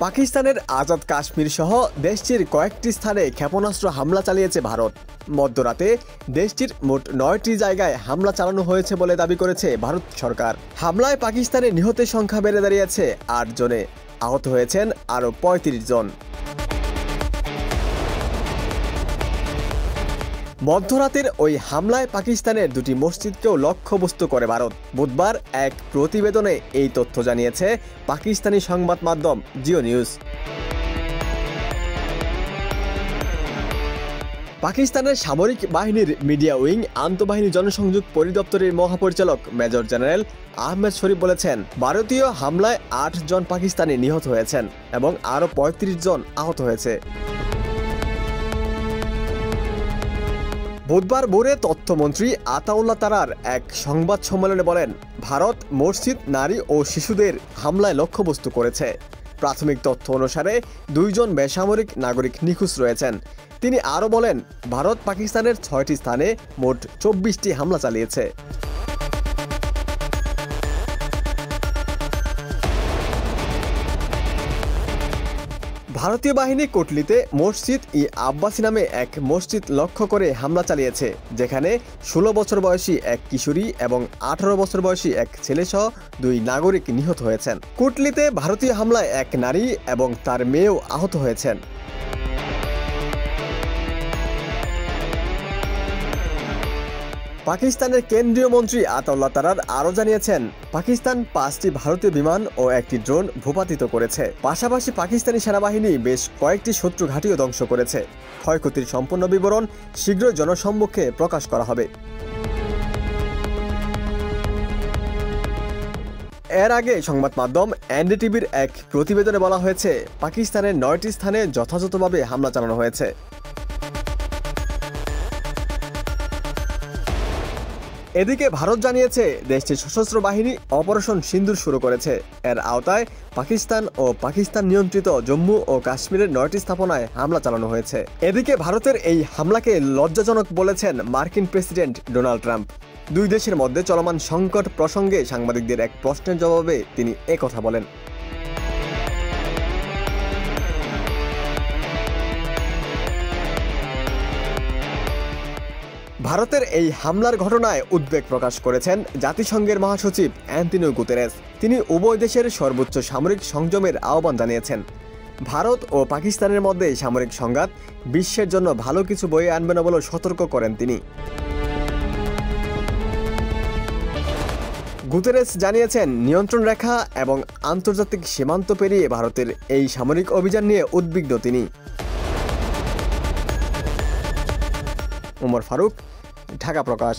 পাকিস্তানের আজাদ কাশ্মীর সহ দেশটির কয়েকটি স্থানে ক্ষেপণাস্ত্র হামলা চালিয়েছে ভারত। মধ্যরাতে দেশটির মোট ৯টি জায়গায় হামলা চালানো হয়েছে বলে দাবি করেছে ভারত সরকার। হামলায় পাকিস্তানের নিহতের সংখ্যা বেড়ে দাঁড়িয়েছে ৮ জনে, আহত হয়েছেন আরও ৩৫ জন। মধ্যরাতের ওই হামলায় পাকিস্তানের দুটি মসজিদকেও লক্ষ্যবস্তু করে ভারত। বুধবার এক প্রতিবেদনে এই তথ্য জানিয়েছে পাকিস্তানি সংবাদ মাধ্যম জিও নিউজ। পাকিস্তানের সামরিক বাহিনীর মিডিয়া উইং আন্তঃবাহিনী জনসংযোগ পরিদপ্তরের মহাপরিচালক মেজর জেনারেল আহমেদ শরীফ বলেছেন, ভারতীয় হামলায় ৮ জন পাকিস্তানি নিহত হয়েছেন এবং আরও ৩৫ জন আহত হয়েছে। বুধবার ভোরে তথ্যমন্ত্রী আতাউল্লাহ তারার এক সংবাদ সম্মেলনে বলেন, ভারত মসজিদ, নারী ও শিশুদের হামলায় লক্ষ্যবস্তু করেছে। প্রাথমিক তথ্য অনুসারে ২ জন বেসামরিক নাগরিক নিখোঁজ রয়েছেন। তিনি আরও বলেন, ভারত পাকিস্তানের ৬টি স্থানে মোট ২৪টি হামলা চালিয়েছে। ভারতীয় বাহিনী কুটলিতে মসজিদ ই আব্বাসী নামে এক মসজিদ লক্ষ্য করে হামলা চালিয়েছে, যেখানে ১৬ বছর বয়সী এক কিশোরী এবং ১৮ বছর বয়সী এক ছেলেসহ ২ নাগরিক নিহত হয়েছেন। কুটলিতে ভারতীয় হামলায় এক নারী এবং তার মেয়েও আহত হয়েছেন। পাকিস্তানের কেন্দ্রীয় মন্ত্রী আতাউল্লাহ তারার আরও জানিয়েছেন, পাকিস্তান ৫টি ভারতীয় বিমান ও একটি ড্রোন ভূপাতিত করেছে। পাশাপাশি পাকিস্তানি সেনাবাহিনী বেশ কয়েকটি শত্রু ঘাঁটিও ধ্বংস করেছে। ক্ষয়ক্ষতির সম্পূর্ণ বিবরণ শীঘ্রই জনসম্মুখে প্রকাশ করা হবে। এর আগে সংবাদ মাধ্যম এনডিটিভির এক প্রতিবেদনে বলা হয়েছে, পাকিস্তানের ৯টি স্থানে যথাযথভাবে হামলা চালানো হয়েছে। এদিকে ভারত জানিয়েছে, দেশটির সশস্ত্র বাহিনী অপারেশন সিন্দুর শুরু করেছে। এর আওতায় পাকিস্তান ও পাকিস্তান নিয়ন্ত্রিত জম্মু ও কাশ্মীরের ৯টি স্থাপনায় হামলা চালানো হয়েছে। এদিকে ভারতের এই হামলাকে লজ্জাজনক বলেছেন মার্কিন প্রেসিডেন্ট ডোনাল্ড ট্রাম্প। দুই দেশের মধ্যে চলমান সংকট প্রসঙ্গে সাংবাদিকদের এক প্রশ্নের জবাবে তিনি একথা বলেন। ভারতের এই হামলার ঘটনায় উদ্বেগ প্রকাশ করেছেন জাতিসংঘের মহাসচিব অ্যান্টনিও গুতেরেস। তিনি উভয় দেশের সর্বোচ্চ সামরিক সংযমের আহ্বান জানিয়েছেন। ভারত ও পাকিস্তানের মধ্যে সামরিক সংঘাত বিশ্বের জন্য ভালো কিছু বয়ে আনবে না বলে সতর্ক করেন তিনি। গুতেরেস জানিয়েছেন, নিয়ন্ত্রণ রেখা এবং আন্তর্জাতিক সীমান্ত পেরিয়ে ভারতের এই সামরিক অভিযান নিয়ে উদ্বিগ্ন তিনি। ওমর ফারুক, ঢাকা প্রকাশ।